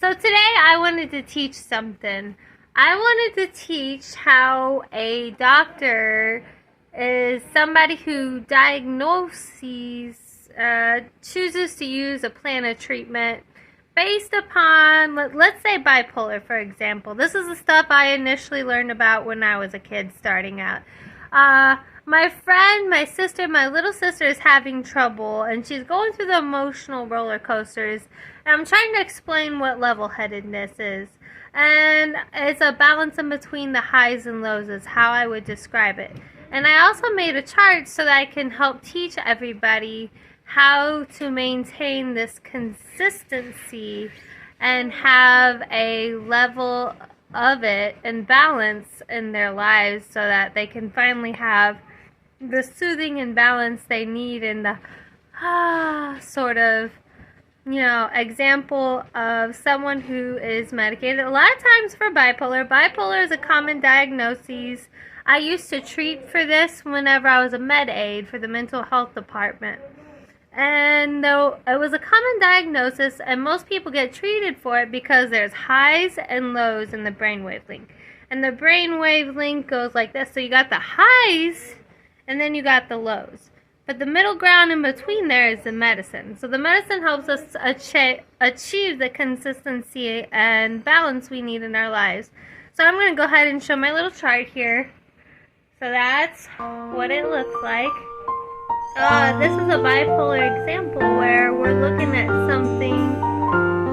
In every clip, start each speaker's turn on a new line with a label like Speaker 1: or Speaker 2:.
Speaker 1: So today I wanted to teach something. I wanted to teach how a doctor is somebody who chooses to use a plan of treatment based upon, let's say, bipolar, for example. This is the stuff I initially learned about when I was a kid starting out. My friend, my little sister is having trouble, and she's going through the emotional roller coasters. And I'm trying to explain what level-headedness is. And it's a balance in between the highs and lows is how I would describe it. And I also made a chart so that I can help teach everybody how to maintain this consistency and have a level of it and balance in their lives so that they can finally have the soothing and balance they need in the sort of, example of someone who is medicated. A lot of times for bipolar. Bipolar is a common diagnosis. I used to treat for this whenever I was a med aide for the mental health department. And though it was a common diagnosis, and most people get treated for it because there's highs and lows in the brainwave link. And the brainwave link goes like this. So you got the highs, and then you got the lows. But the middle ground in between there is the medicine. So the medicine helps us achieve the consistency and balance we need in our lives. So I'm going to go ahead and show my little chart here. So that's what it looks like. This is a bipolar example where we're looking at something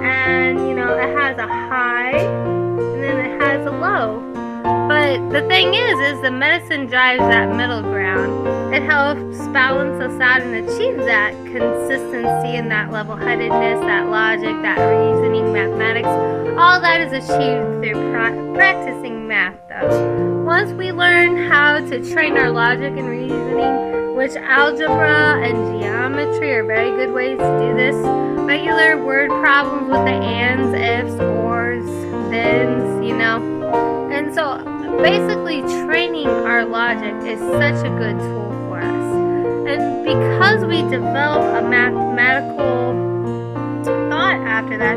Speaker 1: and, it has a high and then it has a low. But the thing is the medicine drives that middle ground. It helps balance us out and achieve that consistency and that level-headedness, that logic, that reasoning, mathematics. All that is achieved through practicing math, though. Once we learn how to train our logic and reasoning, which algebra and geometry are very good ways to do this, regular word problems with the ands, ifs, ors, thens, And so basically training our logic is such a good tool for us. And because we develop a mathematical thought after that,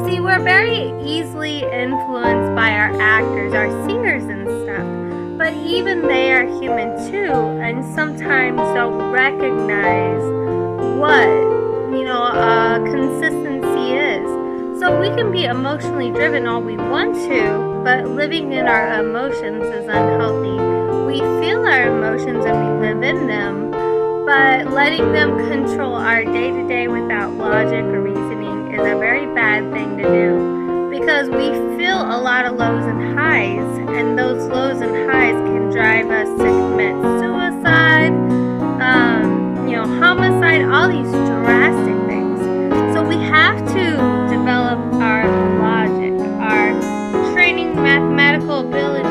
Speaker 1: see, we're very easily influenced by our actors, our singers and stuff. But even they are human too, and sometimes don't recognize what, consistency is. So we can be emotionally driven all we want to, but living in our emotions is unhealthy. We feel our emotions and we live in them, but letting them control our day-to-day without logic or reasoning is a very bad thing to do, because we feel a lot of lows and highs, and those lows and highs can drive us to commit suicide, homicide, all these drastic things. So we have to develop our logic, our training mathematical ability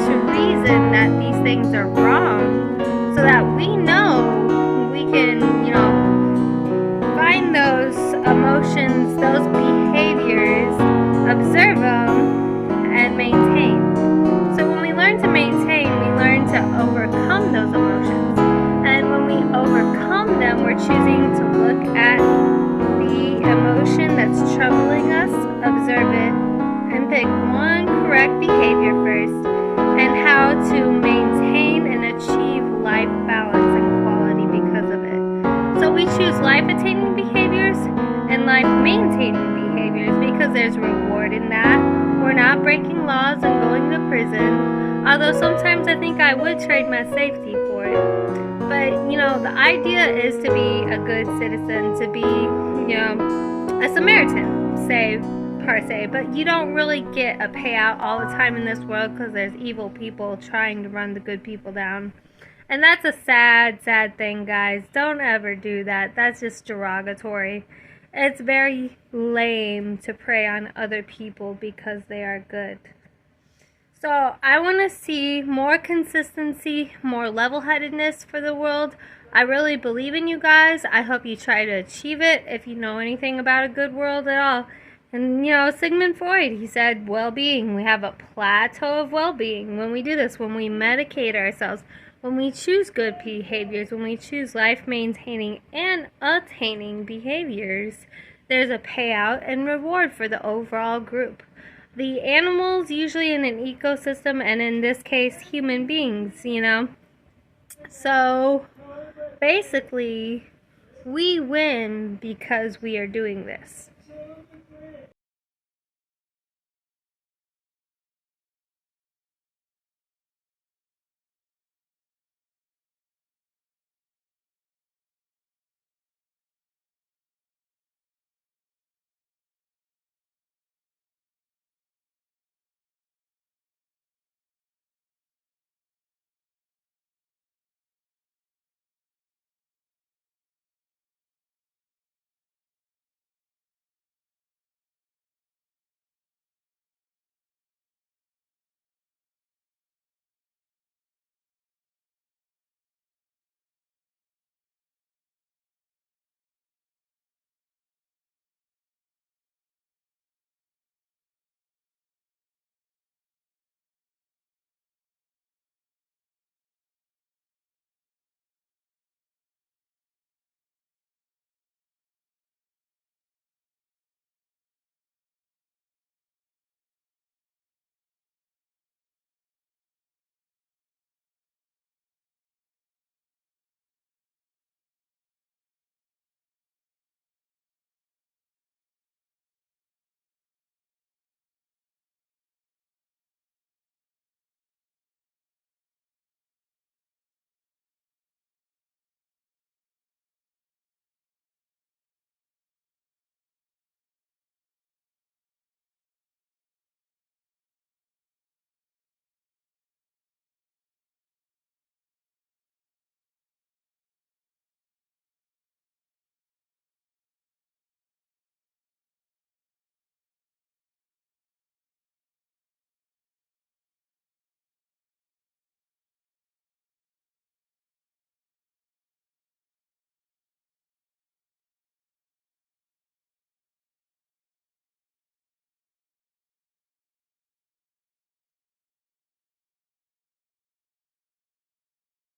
Speaker 1: to reason that these things are wrong, so that we know we can, find those emotions, those behaviors, observe them, and maintain. So when we learn to maintain, we learn to overcome those emotions. And when we overcome them, we're choosing to look at the emotion that's troubling us, observe it, and pick one correct behavior first, and how to maintain and achieve life balance and quality because of it. So we choose life-attaining behaviors and life-maintaining behaviors because there's reward in that. We're not breaking laws and going to prison, although sometimes I think I would trade my safety for it. But, the idea is to be a good citizen, to be, a Samaritan, per se. But you don't really get a payout all the time in this world because there's evil people trying to run the good people down. And that's a sad, sad thing, guys. Don't ever do that. That's just derogatory. It's very lame to prey on other people because they are good. So I want to see more consistency, more level-headedness for the world. I really believe in you guys. I hope you try to achieve it if you know anything about a good world at all. And, Sigmund Freud, he said well-being. We have a plateau of well-being when we do this, when we medicate ourselves, when we choose good behaviors, when we choose life-maintaining and attaining behaviors. there's a payout and reward for the overall group. The animals usually in an ecosystem, and in this case human beings, So basically we win because we are doing this.